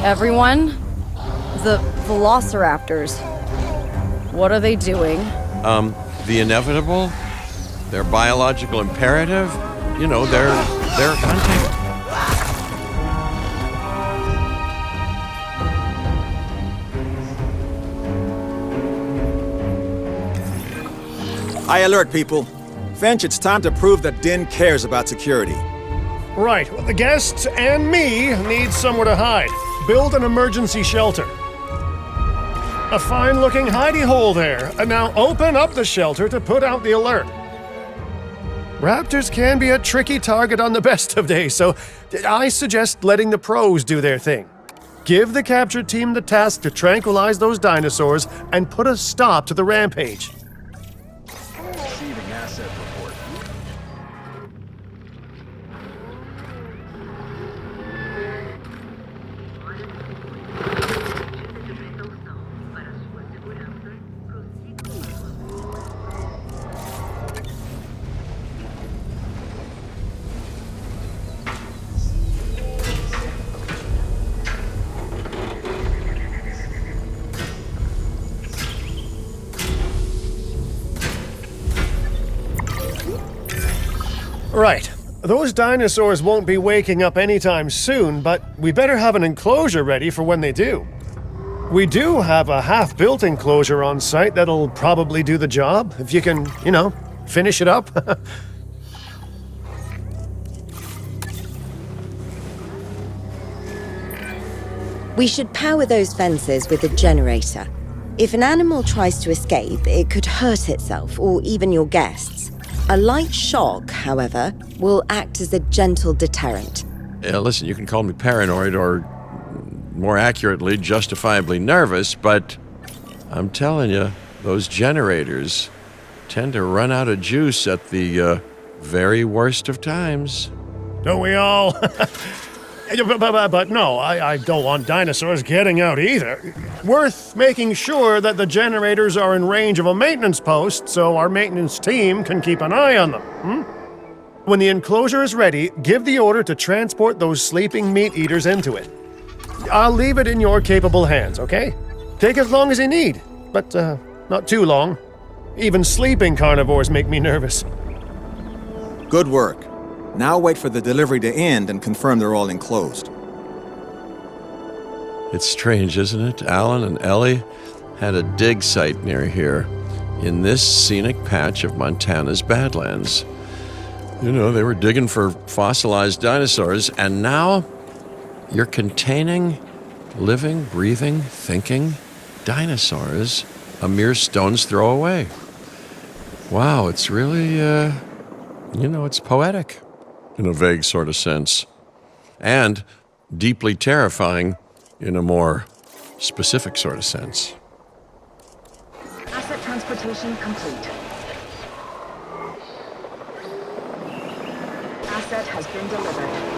Everyone, the velociraptors. What are they doing? The inevitable, their biological imperative, you know, they're hunting. High alert, people. Finch, it's time to prove that Din cares about security. Right, well, the guests and me need somewhere to hide. Build an emergency shelter. A fine-looking hidey hole there. And now open up the shelter to put out the alert. Raptors can be a tricky target on the best of days, so I suggest letting the pros do their thing. Give the capture team the task to tranquilize those dinosaurs and put a stop to the rampage. Receiving asset report. Right. Those dinosaurs won't be waking up anytime soon, but we better have an enclosure ready for when they do. We do have a half-built enclosure on site that'll probably do the job, if you can, finish it up. We should power those fences with a generator. If an animal tries to escape, it could hurt itself or even your guests. A light shock, however, will act as a gentle deterrent. Yeah, listen, you can call me paranoid or, more accurately, justifiably nervous, but I'm telling you, those generators tend to run out of juice at the very worst of times. Don't we all? But no, I don't want dinosaurs getting out either. Worth making sure that the generators are in range of a maintenance post so our maintenance team can keep an eye on them. When the enclosure is ready, give the order to transport those sleeping meat eaters into it. I'll leave it in your capable hands, okay? Take as long as you need, but not too long. Even sleeping carnivores make me nervous. Good work. Now wait for the delivery to end and confirm they're all enclosed. It's strange, isn't it? Alan and Ellie had a dig site near here, in this scenic patch of Montana's Badlands. You know, they were digging for fossilized dinosaurs, and now you're containing living, breathing, thinking dinosaurs a mere stone's throw away. Wow, it's really, it's poetic in a vague sort of sense, and deeply terrifying in a more specific sort of sense. Asset transportation complete. Asset has been delivered.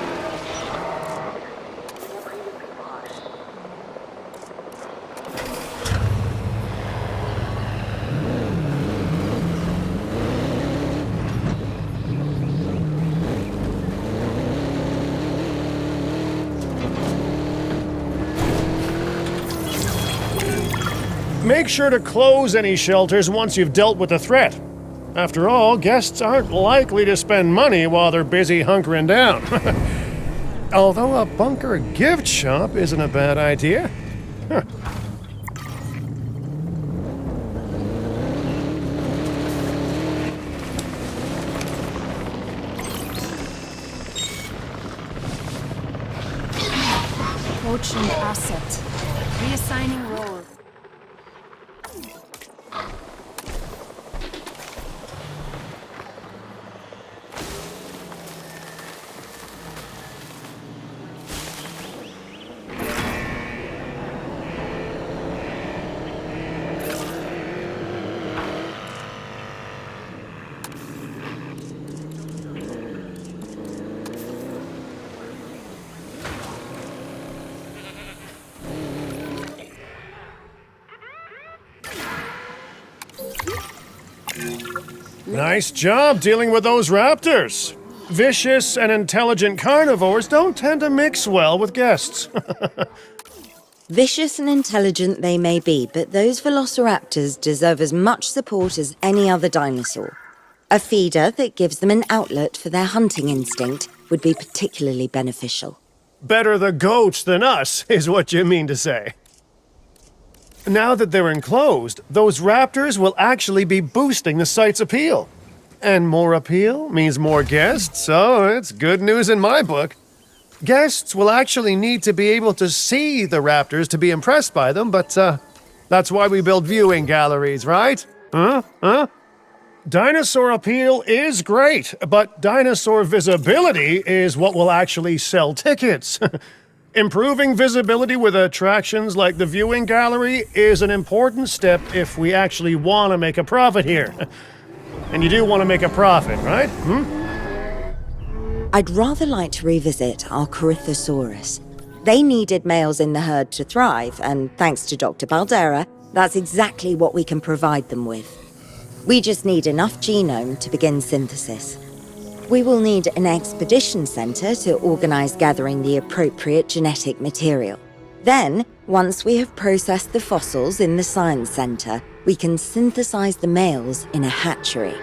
Make sure to close any shelters once you've dealt with the threat. After all, guests aren't likely to spend money while they're busy hunkering down. Although a bunker gift shop isn't a bad idea. Huh. Approaching asset. Reassigning role. Nice job dealing with those raptors. Vicious and intelligent carnivores don't tend to mix well with guests. Vicious and intelligent they may be, but those velociraptors deserve as much support as any other dinosaur. A feeder that gives them an outlet for their hunting instinct would be particularly beneficial. Better the goats than us, is what you mean to say. Now that they're enclosed, those raptors will actually be boosting the site's appeal. And more appeal means more guests, so it's good news in my book. Guests will actually need to be able to see the raptors to be impressed by them, but that's why we build viewing galleries, right? Huh? Dinosaur appeal is great, but dinosaur visibility is what will actually sell tickets. Improving visibility with attractions like the viewing gallery is an important step if we actually want to make a profit here. And you do want to make a profit, right? I'd rather like to revisit our Corythosaurus. They needed males in the herd to thrive, and thanks to Dr. Baldera, that's exactly what we can provide them with. We just need enough genome to begin synthesis. We will need an expedition center to organize gathering the appropriate genetic material. Then, once we have processed the fossils in the science center, we can synthesize the males in a hatchery.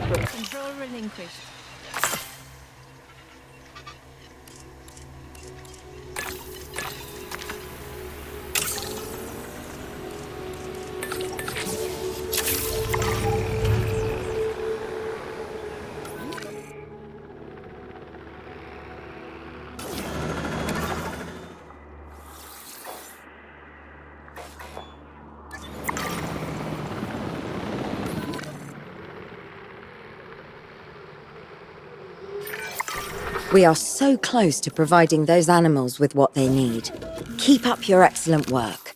Control relinquished. We are so close to providing those animals with what they need. Keep up your excellent work.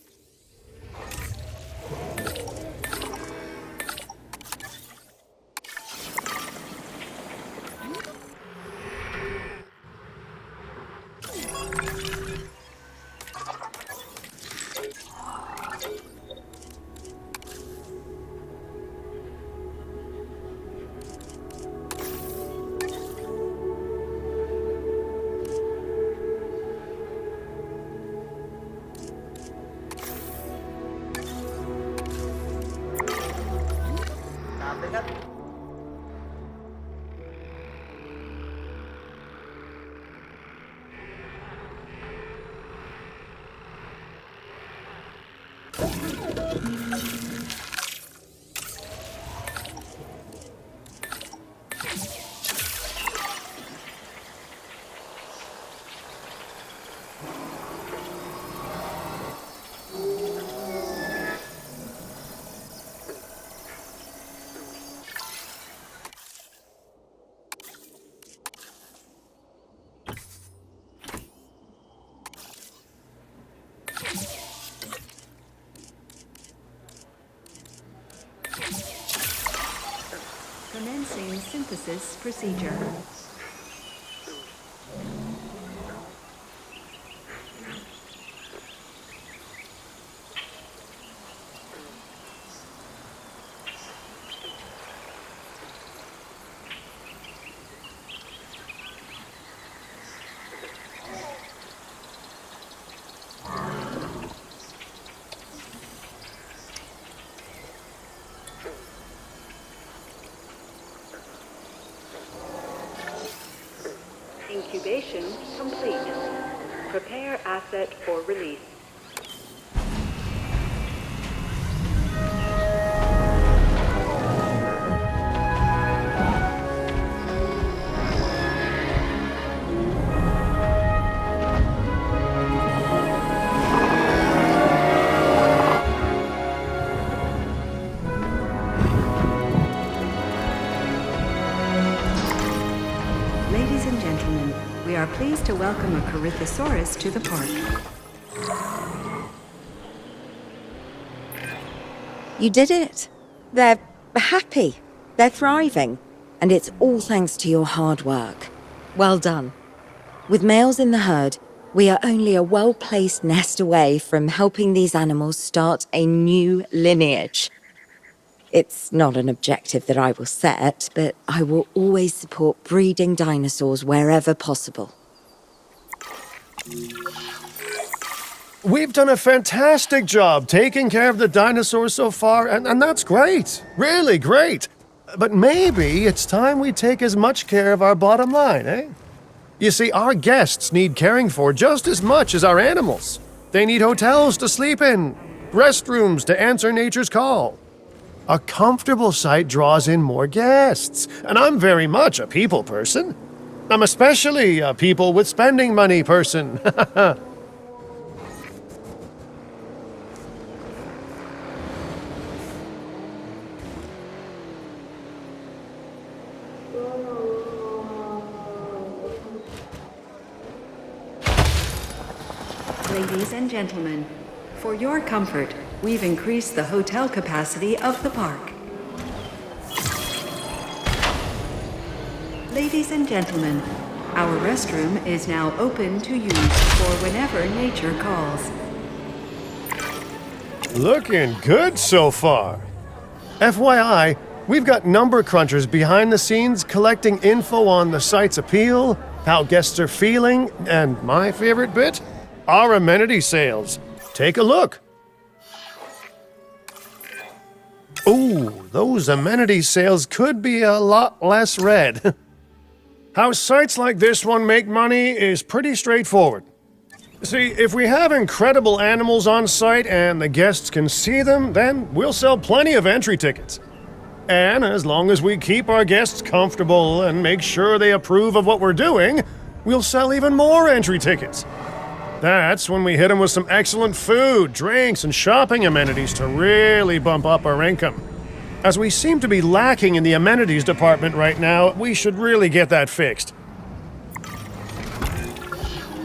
Commencing synthesis procedure. Incubation complete. Prepare asset for release. Ladies and gentlemen, we are pleased to welcome a Corythosaurus to the park. You did it. They're happy. They're thriving. And it's all thanks to your hard work. Well done. With males in the herd, we are only a well-placed nest away from helping these animals start a new lineage. It's not an objective that I will set, but I will always support breeding dinosaurs wherever possible. We've done a fantastic job taking care of the dinosaurs so far, and that's great. Really great. But maybe it's time we take as much care of our bottom line, eh? You see, our guests need caring for just as much as our animals. They need hotels to sleep in, restrooms to answer nature's call. A comfortable site draws in more guests, and I'm very much a people person. I'm especially a people with spending money person. Ladies and gentlemen, for your comfort, we've increased the hotel capacity of the park. Ladies and gentlemen, our restroom is now open to use for whenever nature calls. Looking good so far. FYI, we've got number crunchers behind the scenes collecting info on the site's appeal, how guests are feeling, and my favorite bit, our amenity sales. Take a look. Ooh, those amenity sales could be a lot less red. How sites like this one make money is pretty straightforward. See, if we have incredible animals on site and the guests can see them, then we'll sell plenty of entry tickets. And as long as we keep our guests comfortable and make sure they approve of what we're doing, we'll sell even more entry tickets. That's when we hit them with some excellent food, drinks, and shopping amenities to really bump up our income. As we seem to be lacking in the amenities department right now, we should really get that fixed.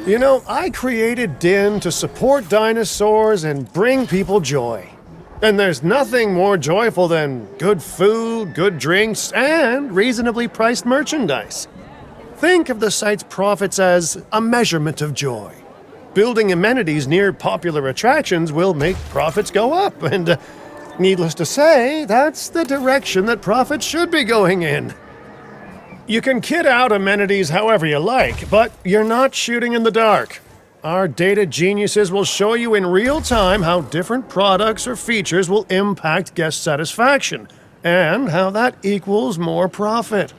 You know, I created Din to support dinosaurs and bring people joy. And there's nothing more joyful than good food, good drinks, and reasonably priced merchandise. Think of the site's profits as a measurement of joy. Building amenities near popular attractions will make profits go up, and needless to say, that's the direction that profits should be going in. You can kit out amenities however you like, but you're not shooting in the dark. Our data geniuses will show you in real time how different products or features will impact guest satisfaction, and how that equals more profit.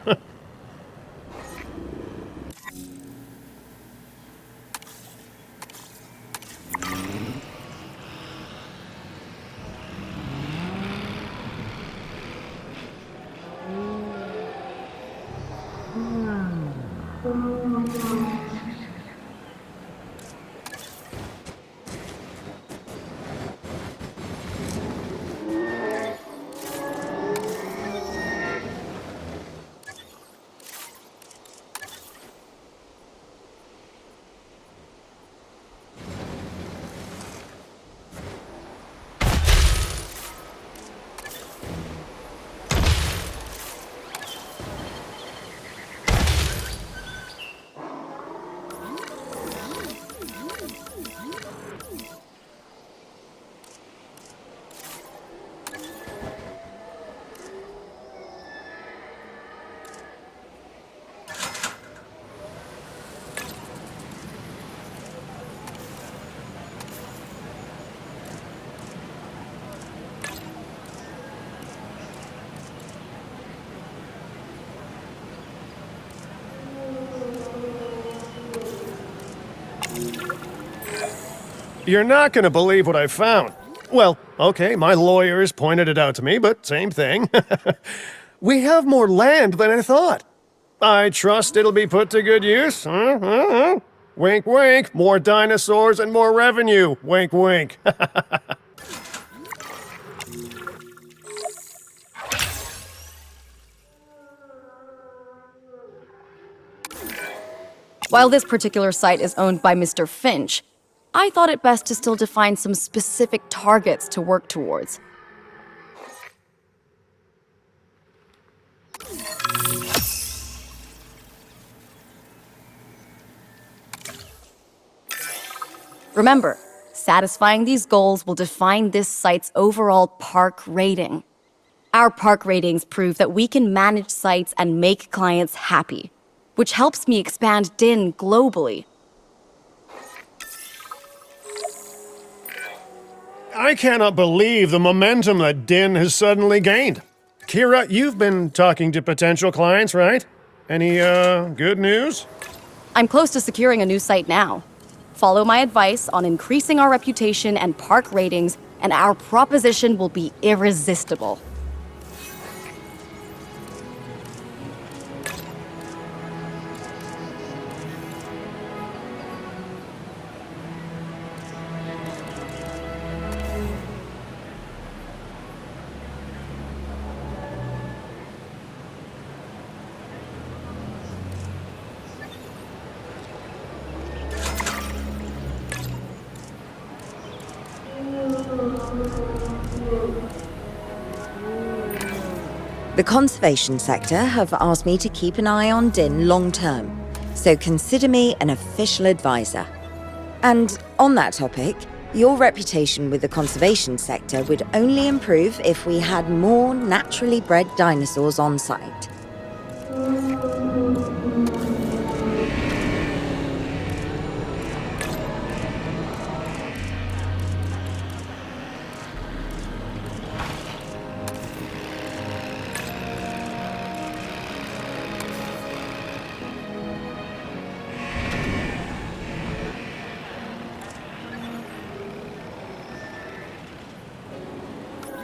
You're not gonna believe what I found. Well, okay, my lawyers pointed it out to me, but same thing. We have more land than I thought. I trust it'll be put to good use. Wink, wink. More dinosaurs and more revenue. Wink, wink. While this particular site is owned by Mr. Finch, I thought it best to still define some specific targets to work towards. Remember, satisfying these goals will define this site's overall park rating. Our park ratings prove that we can manage sites and make clients happy, which helps me expand Din globally. I cannot believe the momentum that Din has suddenly gained. Kira, you've been talking to potential clients, right? Any, good news? I'm close to securing a new site now. Follow my advice on increasing our reputation and park ratings, and our proposition will be irresistible. The conservation sector have asked me to keep an eye on Din long term, so consider me an official advisor. And on that topic, your reputation with the conservation sector would only improve if we had more naturally bred dinosaurs on site.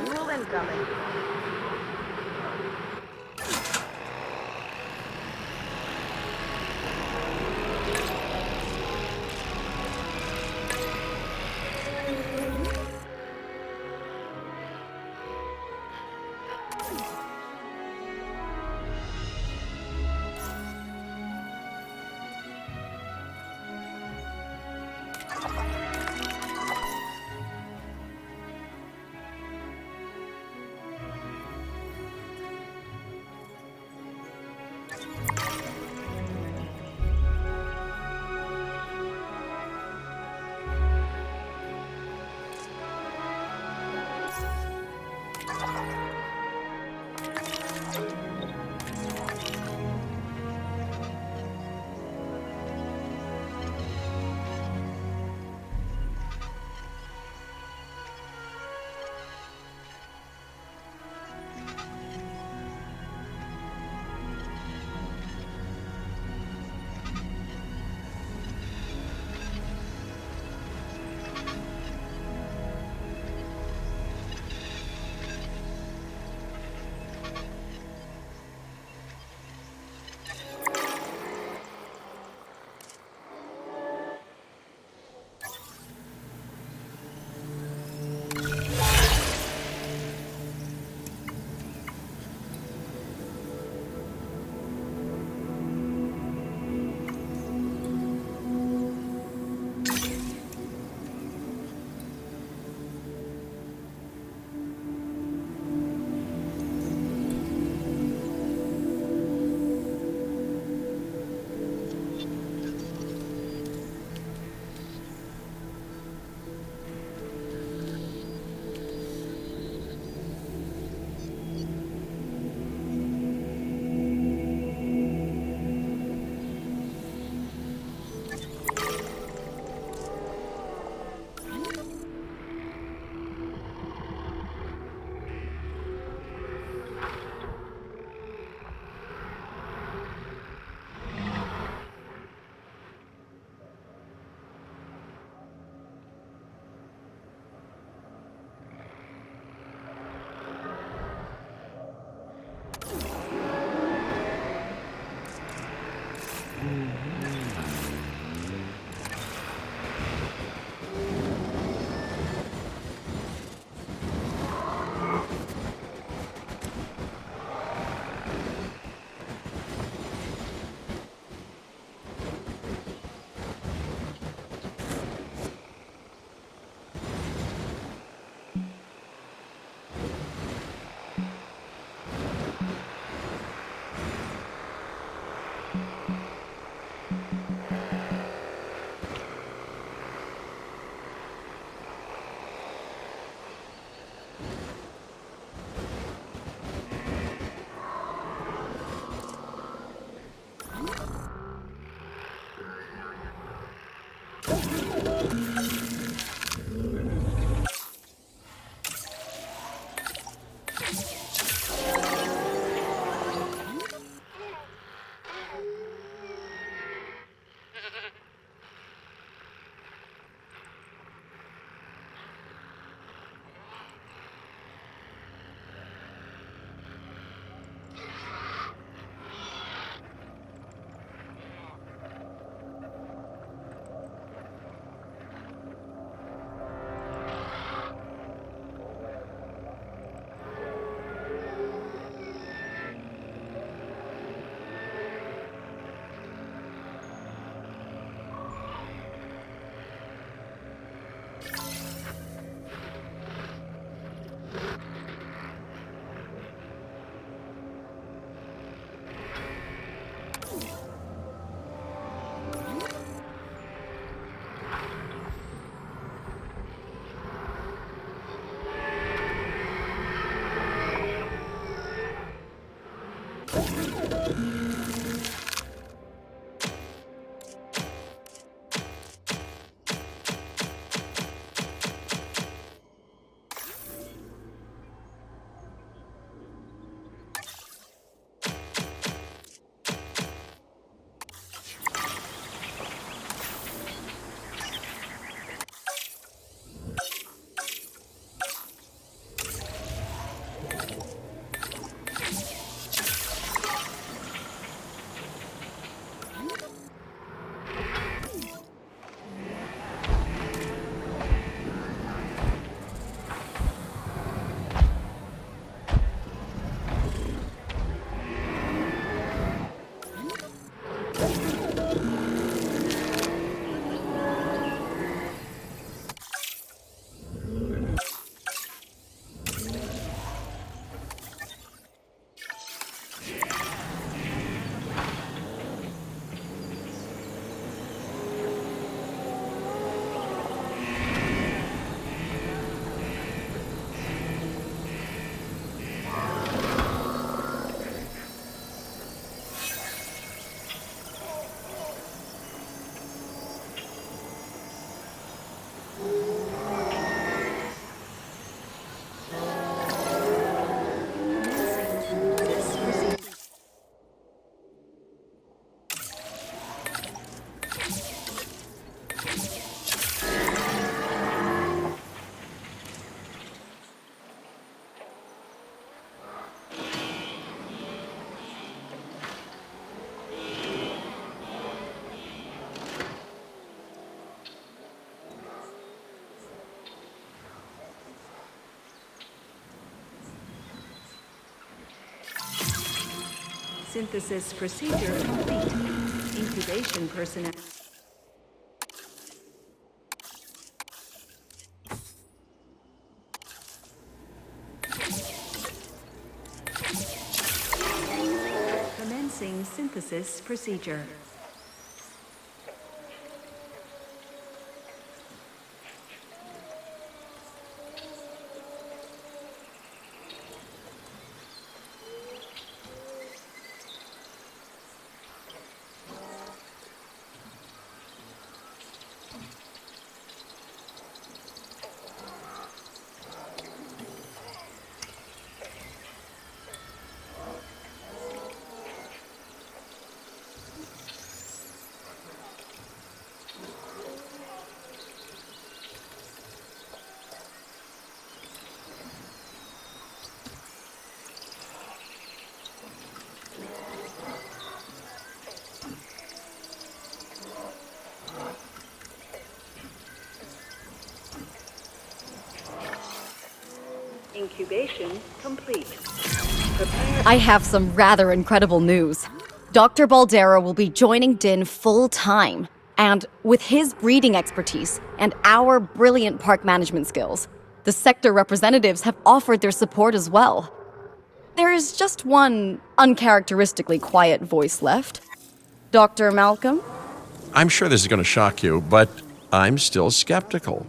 Fuel incoming. Synthesis procedure complete. Incubation personnel. Commencing synthesis procedure. Incubation complete. Prepare. I have some rather incredible news. Dr. Baldera will be joining Din full-time. And with his breeding expertise and our brilliant park management skills, the sector representatives have offered their support as well. There is just one uncharacteristically quiet voice left. Dr. Malcolm? I'm sure this is going to shock you, but I'm still skeptical.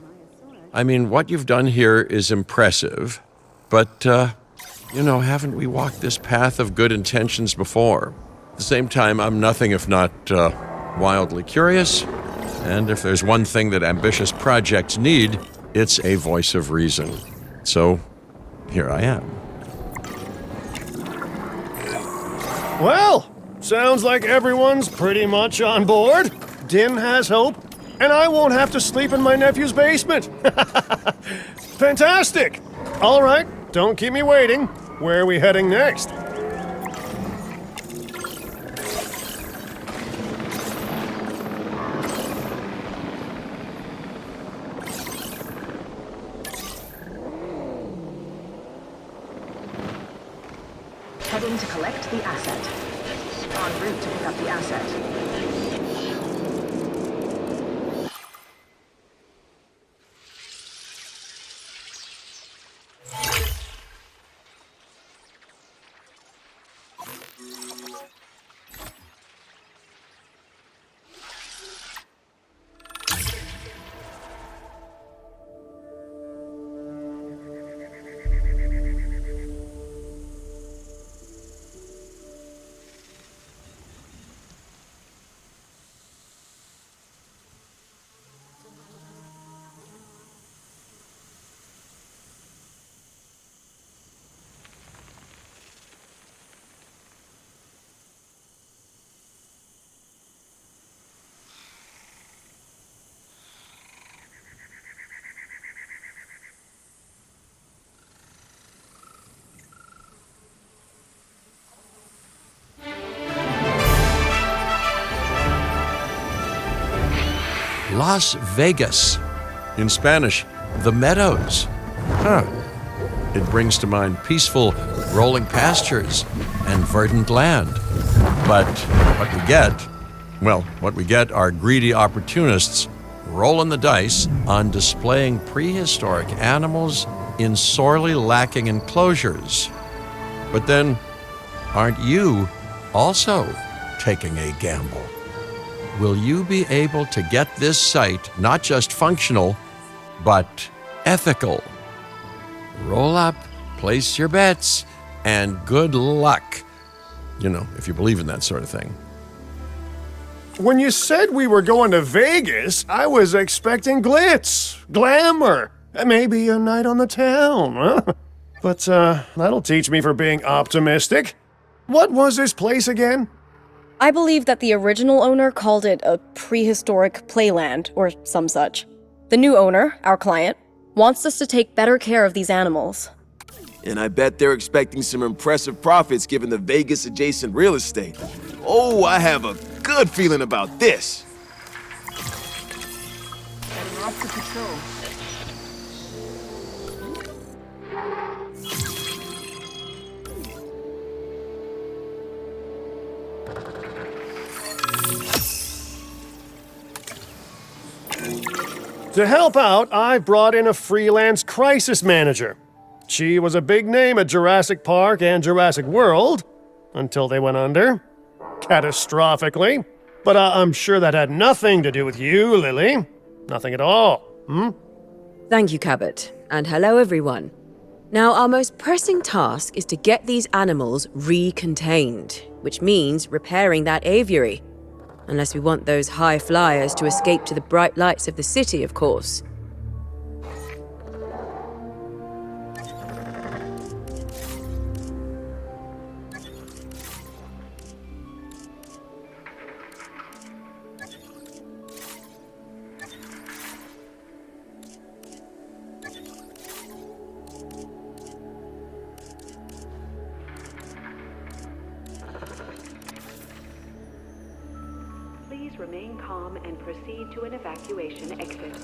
I mean, what you've done here is impressive, but, haven't we walked this path of good intentions before? At the same time, I'm nothing if not wildly curious And if there's one thing that ambitious projects need, it's a voice of reason. So, here I am. Well, sounds like everyone's pretty much on board. Din has hope, and I won't have to sleep in my nephew's basement. Fantastic! All right, don't keep me waiting. Where are we heading next? Heading to collect the asset. En route to pick up the asset. Las Vegas. In Spanish, the Meadows. It brings to mind peaceful, rolling pastures and verdant land. But what we get are greedy opportunists rolling the dice on displaying prehistoric animals in sorely lacking enclosures. But then, aren't you also taking a gamble? Will you be able to get this site not just functional, but ethical? Roll up, place your bets, and good luck. You know, if you believe in that sort of thing. When you said we were going to Vegas, I was expecting glitz, glamour, and maybe a night on the town, huh? But that'll teach me for being optimistic. What was this place again? I believe that the original owner called it a prehistoric playland, or some such. The new owner, our client, wants us to take better care of these animals. And I bet they're expecting some impressive profits given the Vegas-adjacent real estate. Oh, I have a good feeling about this. Heading off to patrol. To help out, I brought in a freelance crisis manager. She was a big name at Jurassic Park and Jurassic World, until they went under. Catastrophically. But I'm sure that had nothing to do with you, Lily. Nothing at all, Thank you, Cabot. And hello, everyone. Now, our most pressing task is to get these animals recontained, which means repairing that aviary. Unless we want those high flyers to escape to the bright lights of the city, of course. Please remain calm and proceed to an evacuation exit.